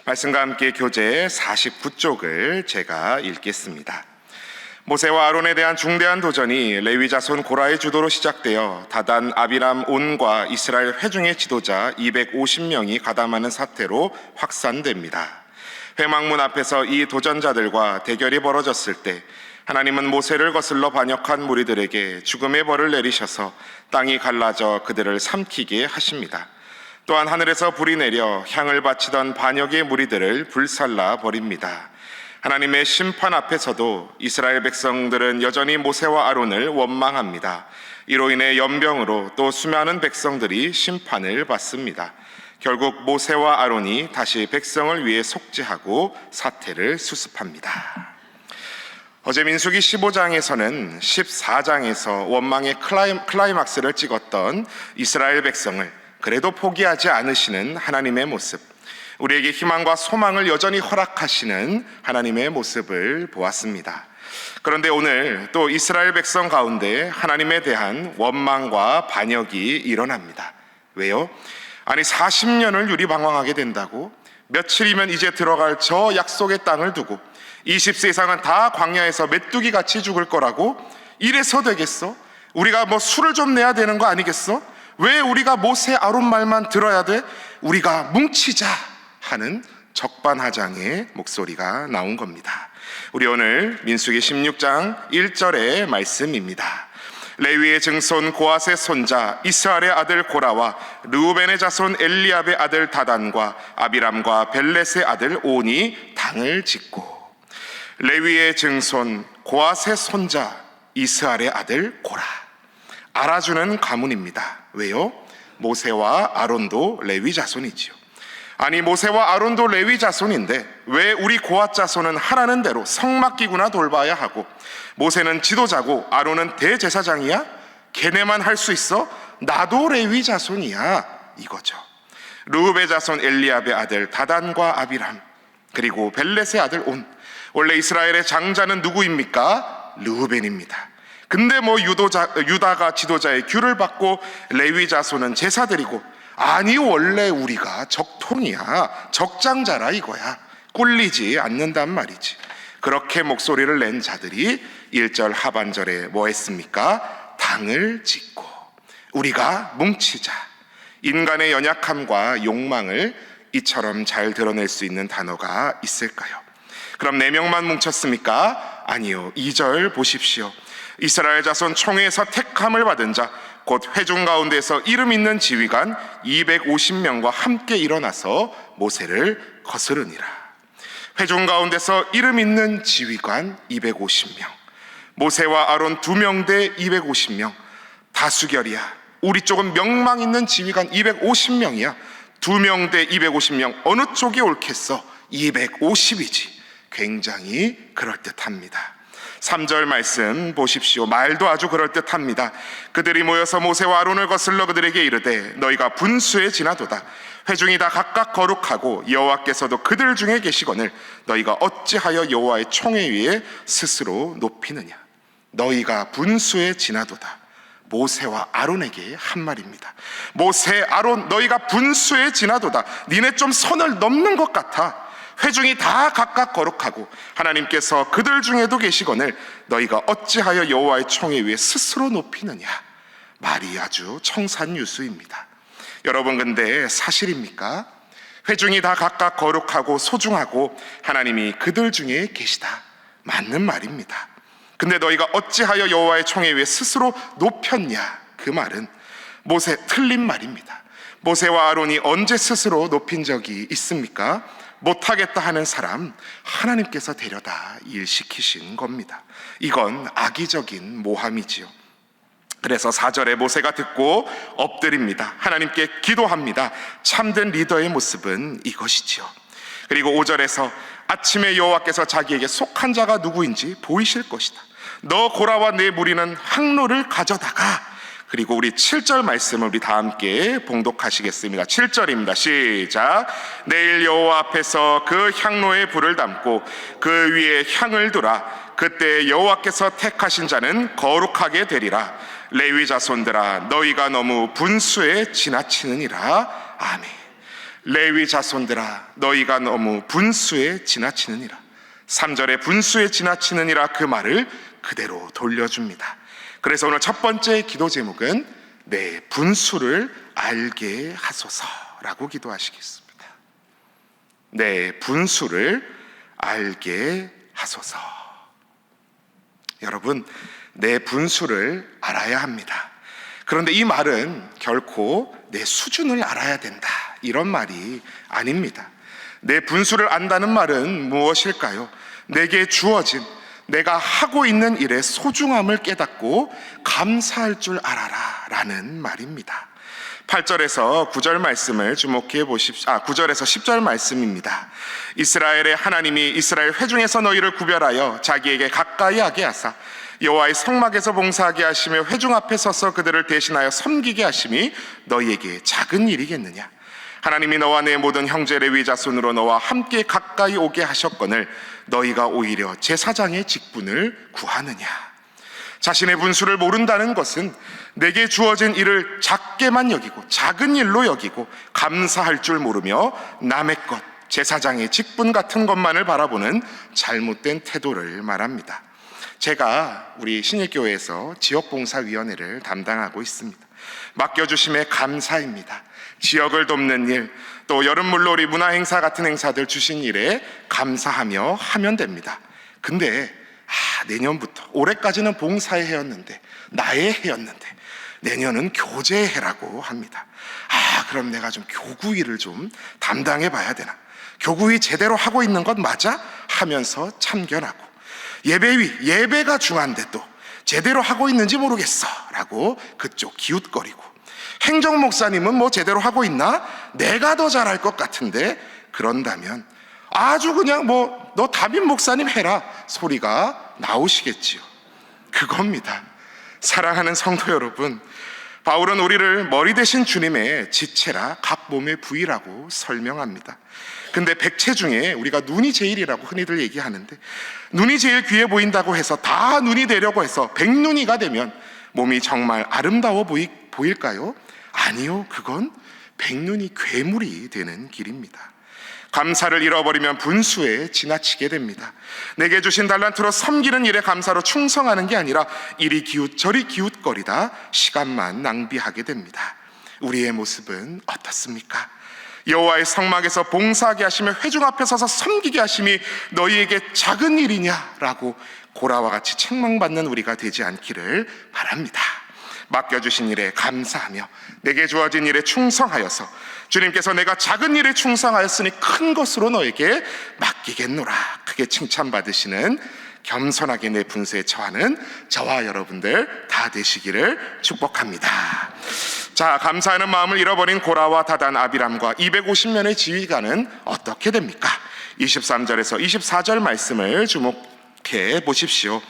말씀과 함께 교재 49쪽을 제가 읽겠습니다. 모세와 아론에 대한 중대한 도전이 레위 자손 고라의 주도로 시작되어 다단, 아비람, 온과 이스라엘 회중의 지도자 250명이 가담하는 사태로 확산됩니다. 회막문 앞에서 이 도전자들과 대결이 벌어졌을 때 하나님은 모세를 거슬러 반역한 무리들에게 죽음의 벌을 내리셔서 땅이 갈라져 그들을 삼키게 하십니다. 또한 하늘에서 불이 내려 향을 바치던 반역의 무리들을 불살라 버립니다. 하나님의 심판 앞에서도 이스라엘 백성들은 여전히 모세와 아론을 원망합니다. 이로 인해 연병으로 또 수많은 백성들이 심판을 받습니다. 결국 모세와 아론이 다시 백성을 위해 속죄하고 사태를 수습합니다. 어제 민수기 15장에서는 14장에서 원망의 클라이막스를 찍었던 이스라엘 백성을 그래도 포기하지 않으시는 하나님의 모습, 우리에게 희망과 소망을 여전히 허락하시는 하나님의 모습을 보았습니다. 그런데 오늘 또 이스라엘 백성 가운데 하나님에 대한 원망과 반역이 일어납니다. 왜요? 아니 40년을 유리방황하게 된다고? 며칠이면 이제 들어갈 저 약속의 땅을 두고 20세 이상은 다 광야에서 메뚜기 같이 죽을 거라고? 이래서 되겠어? 우리가 뭐 술을 좀 내야 되는 거 아니겠어? 왜 우리가 모세 아론 말만 들어야 돼? 우리가 뭉치자 하는 적반하장의 목소리가 나온 겁니다. 우리 오늘 민수기 16장 1절의 말씀입니다. 레위의 증손 고앗의 손자 이스라엘의 아들 고라와 르우벤의 자손 엘리압의 아들 다단과 아비람과 벨렛의 아들 온이 당을 짓고, 레위의 증손 고앗의 손자 이스라엘의 아들 고라, 알아주는 가문입니다. 왜요? 모세와 아론도 레위 자손이지요. 아니 모세와 아론도 레위 자손인데 왜 우리 고앗 자손은 하라는 대로 성 맡기구나 돌봐야 하고, 모세는 지도자고 아론은 대제사장이야? 걔네만 할 수 있어? 나도 레위 자손이야, 이거죠. 르우벤 자손 엘리압의 아들 다단과 아비람, 그리고 벨렛의 아들 온. 원래 이스라엘의 장자는 누구입니까? 르우벤입니다. 근데 뭐 유다가 지도자의 규를 받고 레위 자손은 제사드리고, 아니 원래 우리가 적통이야, 적장자라 이거야, 꿀리지 않는단 말이지. 그렇게 목소리를 낸 자들이 1절 하반절에 뭐 했습니까? 당을 짓고, 우리가 뭉치자. 인간의 연약함과 욕망을 이처럼 잘 드러낼 수 있는 단어가 있을까요? 그럼 4명만 뭉쳤습니까? 아니요. 2절 보십시오. 이스라엘 자손 총회에서 택함을 받은 자, 곧 회중 가운데서 이름 있는 지휘관 250명과 함께 일어나서 모세를 거스르니라. 회중 가운데서 이름 있는 지휘관 250명, 모세와 아론 2명 대 250명, 다수결이야. 우리 쪽은 명망 있는 지휘관 250명이야. 2명 대 250명, 어느 쪽이 옳겠어? 250이지. 굉장히 그럴듯합니다. 3절 말씀 보십시오. 말도 아주 그럴듯합니다. 그들이 모여서 모세와 아론을 거슬러 그들에게 이르되 너희가 분수에 지나도다. 회중이 다 각각 거룩하고 여호와께서도 그들 중에 계시거늘 너희가 어찌하여 여호와의 총회 위에 스스로 높이느냐. 너희가 분수에 지나도다. 모세와 아론에게 한 말입니다. 모세, 아론, 너희가 분수에 지나도다. 니네 좀 선을 넘는 것 같아. 회중이 다 각각 거룩하고 하나님께서 그들 중에도 계시거늘 너희가 어찌하여 여호와의 총회 위에 스스로 높이느냐. 말이 아주 청산유수입니다. 여러분, 근데 사실입니까? 회중이 다 각각 거룩하고 소중하고 하나님이 그들 중에 계시다. 맞는 말입니다. 근데 너희가 어찌하여 여호와의 총회 위에 스스로 높였냐. 그 말은 모세 틀린 말입니다. 모세와 아론이 언제 스스로 높인 적이 있습니까? 못하겠다 하는 사람 하나님께서 데려다 일시키신 겁니다. 이건 악의적인 모함이지요. 그래서 4절에 모세가 듣고 엎드립니다. 하나님께 기도합니다. 참된 리더의 모습은 이것이지요. 그리고 5절에서 아침에 여호와께서 자기에게 속한 자가 누구인지 보이실 것이다. 너 고라와 내 무리는 항로를 가져다가. 그리고 우리 7절 말씀을 우리 다 함께 봉독하시겠습니다. 7절입니다. 시작. 내일 여호와 앞에서 그 향로에 불을 담고 그 위에 향을 두라. 그때 여호와께서 택하신 자는 거룩하게 되리라. 레위 자손들아, 너희가 너무 분수에 지나치느니라. 아멘. 레위 자손들아 너희가 너무 분수에 지나치느니라. 3절에 분수에 지나치느니라 그 말을 그대로 돌려줍니다. 그래서 오늘 첫 번째 기도 제목은 내 분수를 알게 하소서라고 기도하시겠습니다. 내 분수를 알게 하소서. 여러분, 내 분수를 알아야 합니다. 그런데 이 말은 결코 내 수준을 알아야 된다, 이런 말이 아닙니다. 내 분수를 안다는 말은 무엇일까요? 내게 주어진, 내가 하고 있는 일의 소중함을 깨닫고 감사할 줄 알아라 라는 말입니다. 8절에서 9절 말씀을 주목해 보십시오. 9절에서 10절 말씀입니다. 이스라엘의 하나님이 이스라엘 회중에서 너희를 구별하여 자기에게 가까이 하게 하사 여호와의 성막에서 봉사하게 하시며 회중 앞에 서서 그들을 대신하여 섬기게 하심이 너희에게 작은 일이겠느냐? 하나님이 너와 내 모든 형제 레위 자손으로 너와 함께 가까이 오게 하셨거늘 너희가 오히려 제사장의 직분을 구하느냐? 자신의 분수를 모른다는 것은 내게 주어진 일을 작게만 여기고 작은 일로 여기고 감사할 줄 모르며 남의 것, 제사장의 직분 같은 것만을 바라보는 잘못된 태도를 말합니다. 제가 우리 신일교회에서 지역봉사위원회를 담당하고 있습니다. 맡겨주심에 감사입니다. 지역을 돕는 일, 또 여름 물놀이 문화행사 같은 행사들 주신 일에 감사하며 하면 됩니다. 근데 내년부터, 올해까지는 봉사의 해였는데, 나의 해였는데 내년은 교제의 해라고 합니다. 그럼 내가 좀 교구일을 좀 담당해 봐야 되나? 교구일 제대로 하고 있는 것 맞아? 하면서 참견하고, 예배위, 예배가 중요한데 또 제대로 하고 있는지 모르겠어 라고 그쪽 기웃거리고, 행정목사님은 뭐 제대로 하고 있나? 내가 더 잘할 것 같은데, 그런다면 아주 그냥 너 담임 목사님 해라 소리가 나오시겠지요. 그겁니다. 사랑하는 성도 여러분, 바울은 우리를 머리 대신 주님의 지체라 각 몸의 부위라고 설명합니다. 근데 백체 중에 우리가 눈이 제일이라고 흔히들 얘기하는데, 눈이 제일 귀해 보인다고 해서 다 눈이 되려고 해서 백눈이가 되면 몸이 정말 아름다워 보일까요? 아니요, 그건 백눈이 괴물이 되는 길입니다. 감사를 잃어버리면 분수에 지나치게 됩니다. 내게 주신 달란트로 섬기는 일에 감사로 충성하는 게 아니라 이리 기웃 저리 기웃거리다 시간만 낭비하게 됩니다. 우리의 모습은 어떻습니까? 여호와의 성막에서 봉사하게 하시며 회중 앞에 서서 섬기게 하심이 너희에게 작은 일이냐라고 고라와 같이 책망받는 우리가 되지 않기를 바랍니다. 맡겨주신 일에 감사하며 내게 주어진 일에 충성하여서 주님께서 내가 작은 일에 충성하였으니 큰 것으로 너에게 맡기겠노라 크게 칭찬받으시는, 겸손하게 내 분수에 처하는 저와 여러분들 다 되시기를 축복합니다. 자, 감사하는 마음을 잃어버린 고라와 다단, 아비람과 250년의 지휘관은 어떻게 됩니까? 23절에서 24절 말씀을 주목해 보십시오.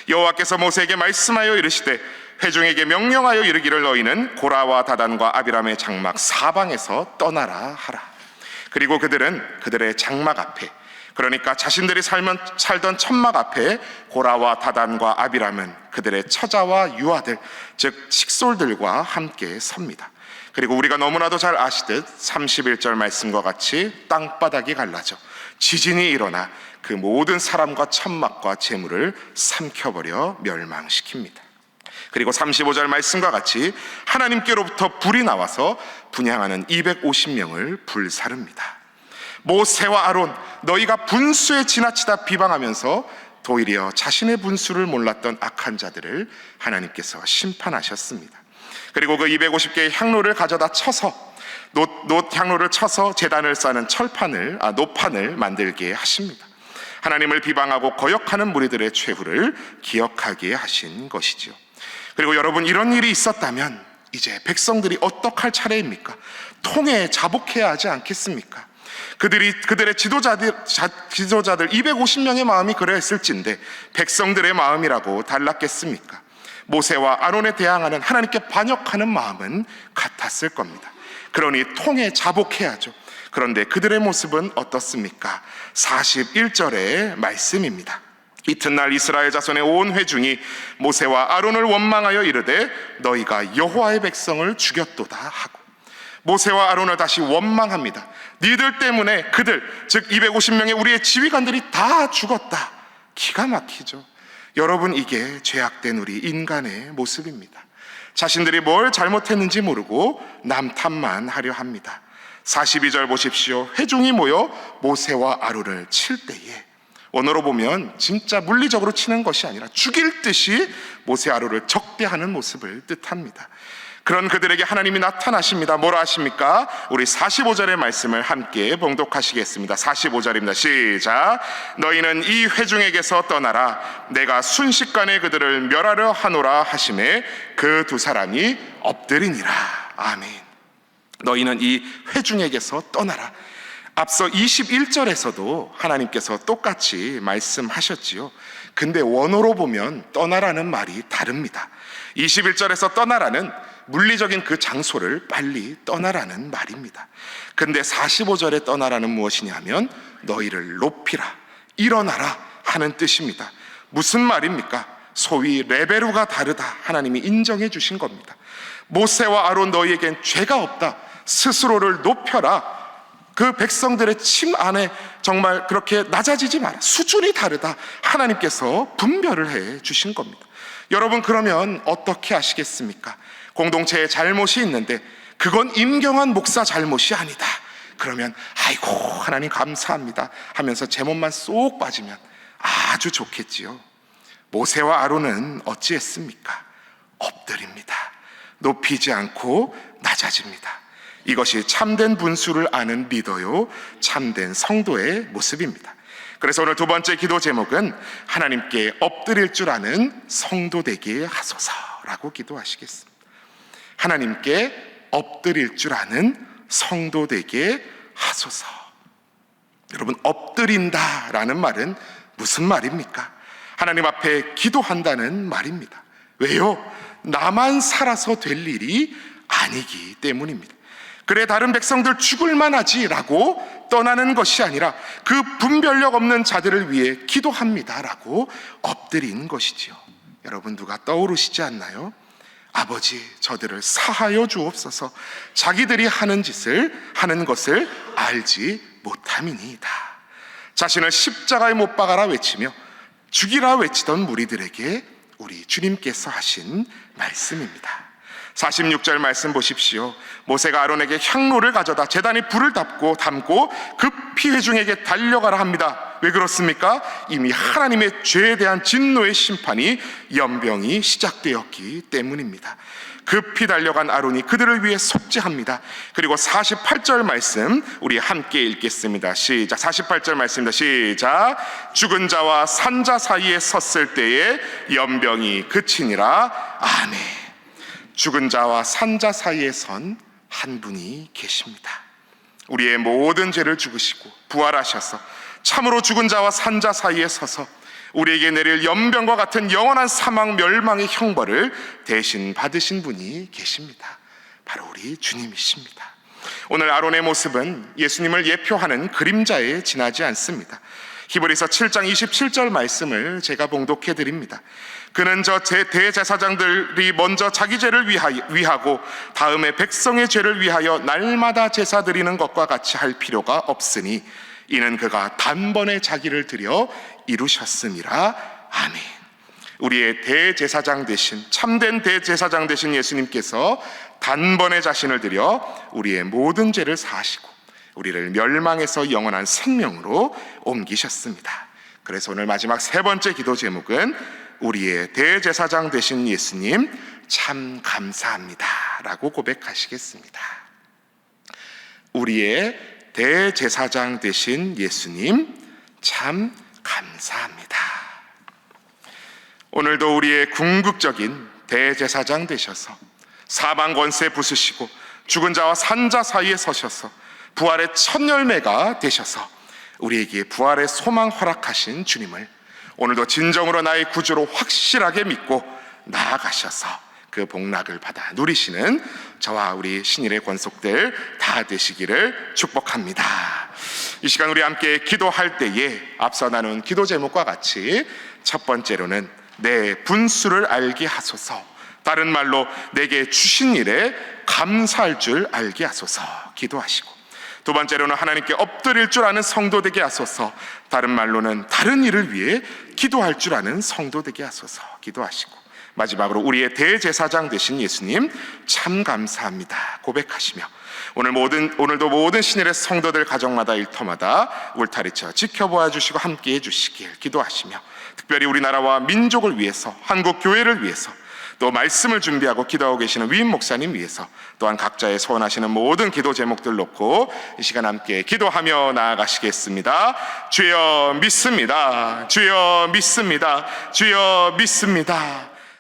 여호와께서 모세에게 말씀하여 이르시되 회중에게 명령하여 이르기를 너희는 고라와 다단과 아비람의 장막 사방에서 떠나라 하라. 그리고 그들은 그들의 장막 앞에, 그러니까 자신들이 살던 천막 앞에 고라와 다단과 아비람은 그들의 처자와 유아들, 즉 식솔들과 함께 섭니다. 그리고 우리가 너무나도 잘 아시듯 31절 말씀과 같이 땅바닥이 갈라져 지진이 일어나 그 모든 사람과 천막과 재물을 삼켜버려 멸망시킵니다. 그리고 35절 말씀과 같이 하나님께로부터 불이 나와서 분향하는 250명을 불사릅니다. 모세와 아론, 너희가 분수에 지나치다 비방하면서 도리어 자신의 분수를 몰랐던 악한 자들을 하나님께서 심판하셨습니다. 그리고 그 250개의 향로를 가져다 쳐서 노 향로를 쳐서 제단을 쌓는 노판을 만들게 하십니다. 하나님을 비방하고 거역하는 무리들의 최후를 기억하게 하신 것이지요. 그리고 여러분, 이런 일이 있었다면 이제 백성들이 어떡할 차례입니까? 통에 자복해야 하지 않겠습니까? 그들의 지도자들 250명의 마음이 그러했을진데 백성들의 마음이라고 달랐겠습니까? 모세와 아론에 대항하는 하나님께 반역하는 마음은 같았을 겁니다. 그러니 통에 자복해야죠. 그런데 그들의 모습은 어떻습니까? 41절의 말씀입니다. 이튿날 이스라엘 자손의 온 회중이 모세와 아론을 원망하여 이르되 너희가 여호와의 백성을 죽였도다 하고, 모세와 아론을 다시 원망합니다. 니들 때문에 그들, 즉 250명의 우리의 지휘관들이 다 죽었다. 기가 막히죠. 여러분, 이게 죄악된 우리 인간의 모습입니다. 자신들이 뭘 잘못했는지 모르고 남 탓만 하려 합니다. 42절 보십시오. 회중이 모여 모세와 아론을 칠 때에, 원어로 보면 진짜 물리적으로 치는 것이 아니라 죽일 듯이 모세 아론을 적대하는 모습을 뜻합니다. 그런 그들에게 하나님이 나타나십니다. 뭐라 하십니까? 우리 45절의 말씀을 함께 봉독하시겠습니다. 45절입니다. 시작. 너희는 이 회중에게서 떠나라. 내가 순식간에 그들을 멸하려 하노라 하시매 그 두 사람이 엎드리니라. 아멘. 너희는 이 회중에게서 떠나라. 앞서 21절에서도 하나님께서 똑같이 말씀하셨지요. 근데 원어로 보면 떠나라는 말이 다릅니다. 21절에서 떠나라는 물리적인 그 장소를 빨리 떠나라는 말입니다. 근데 45절에 떠나라는 무엇이냐면 너희를 높이라, 일어나라 하는 뜻입니다. 무슨 말입니까? 소위 레벨루가 다르다, 하나님이 인정해 주신 겁니다. 모세와 아론, 너희에겐 죄가 없다. 스스로를 높여라. 그 백성들의 침 안에 정말 그렇게 낮아지지 마라. 수준이 다르다. 하나님께서 분별을 해 주신 겁니다. 여러분, 그러면 어떻게 하시겠습니까? 공동체에 잘못이 있는데 그건 임경환 목사 잘못이 아니다. 그러면 아이고 하나님 감사합니다 하면서 제목만 쏙 빠지면 아주 좋겠지요. 모세와 아론은 어찌했습니까? 엎드립니다. 높이지 않고 낮아집니다. 이것이 참된 분수를 아는 리더요, 참된 성도의 모습입니다. 그래서 오늘 두 번째 기도 제목은 하나님께 엎드릴 줄 아는 성도 되게 하소서라고 기도하시겠습니다. 하나님께 엎드릴 줄 아는 성도 되게 하소서. 여러분, 엎드린다라는 말은 무슨 말입니까? 하나님 앞에 기도한다는 말입니다. 왜요? 나만 살아서 될 일이 아니기 때문입니다. 그래 다른 백성들 죽을 만하지라고 떠나는 것이 아니라 그 분별력 없는 자들을 위해 기도합니다라고 엎드린 것이지요. 여러분, 누가 떠오르시지 않나요? 아버지, 저들을 사하여 주옵소서. 자기들이 하는 것을 알지 못함이니이다. 자신을 십자가에 못 박아라 외치며 죽이라 외치던 무리들에게 우리 주님께서 하신 말씀입니다. 46절 말씀 보십시오. 모세가 아론에게 향로를 가져다 제단에 불을 담고 급히 회중에게 달려가라 합니다. 왜 그렇습니까? 이미 하나님의 죄에 대한 진노의 심판이 연병이 시작되었기 때문입니다. 급히 달려간 아론이 그들을 위해 속죄합니다. 그리고 48절 말씀 우리 함께 읽겠습니다. 시작. 48절 말씀입니다. 시작. 죽은 자와 산 자 사이에 섰을 때에 연병이 그치니라. 아멘. 죽은 자와 산 자 사이에 선 한 분이 계십니다. 우리의 모든 죄를 죽으시고 부활하셔서 참으로 죽은 자와 산 자 사이에 서서 우리에게 내릴 연병과 같은 영원한 사망 멸망의 형벌을 대신 받으신 분이 계십니다. 바로 우리 주님이십니다. 오늘 아론의 모습은 예수님을 예표하는 그림자에 지나지 않습니다. 히브리서 7장 27절 말씀을 제가 봉독해 드립니다. 그는 저 대제사장들이 먼저 자기 죄를 위하고 다음에 백성의 죄를 위하여 날마다 제사 드리는 것과 같이 할 필요가 없으니 이는 그가 단번에 자기를 드려 이루셨음이라. 아멘. 우리의 대제사장 되신, 참된 대제사장 되신 예수님께서 단번에 자신을 드려 우리의 모든 죄를 사하시고 우리를 멸망에서 영원한 생명으로 옮기셨습니다. 그래서 오늘 마지막 세 번째 기도 제목은 우리의 대제사장 되신 예수님 참 감사합니다 라고 고백하시겠습니다. 우리의 대제사장 되신 예수님 참 감사합니다. 오늘도 우리의 궁극적인 대제사장 되셔서 사망 권세 부수시고 죽은 자와 산 자 사이에 서셔서 부활의 첫 열매가 되셔서 우리에게 부활의 소망 허락하신 주님을 오늘도 진정으로 나의 구주로 확실하게 믿고 나아가셔서 그 복락을 받아 누리시는 저와 우리 신일의 권속들 다 되시기를 축복합니다. 이 시간 우리 함께 기도할 때에 앞서 나눈 기도 제목과 같이 첫 번째로는 내 분수를 알게 하소서, 다른 말로 내게 주신 일에 감사할 줄 알게 하소서 기도하시고, 두 번째로는 하나님께 엎드릴 줄 아는 성도 되게 하소서, 다른 말로는 다른 일을 위해 기도할 줄 아는 성도 되게 하소서 기도하시고, 마지막으로 우리의 대제사장 되신 예수님 참 감사합니다 고백하시며, 오늘도 모든 신일의 성도들 가정마다 일터마다 울타리쳐 지켜보아 주시고 함께해 주시길 기도하시며, 특별히 우리나라와 민족을 위해서, 한국 교회를 위해서, 또 말씀을 준비하고 기도하고 계시는 위임 목사님 위해서, 또한 각자의 소원하시는 모든 기도 제목들 놓고 이 시간 함께 기도하며 나아가시겠습니다. 주여 믿습니다. 주여 믿습니다. 주여 믿습니다.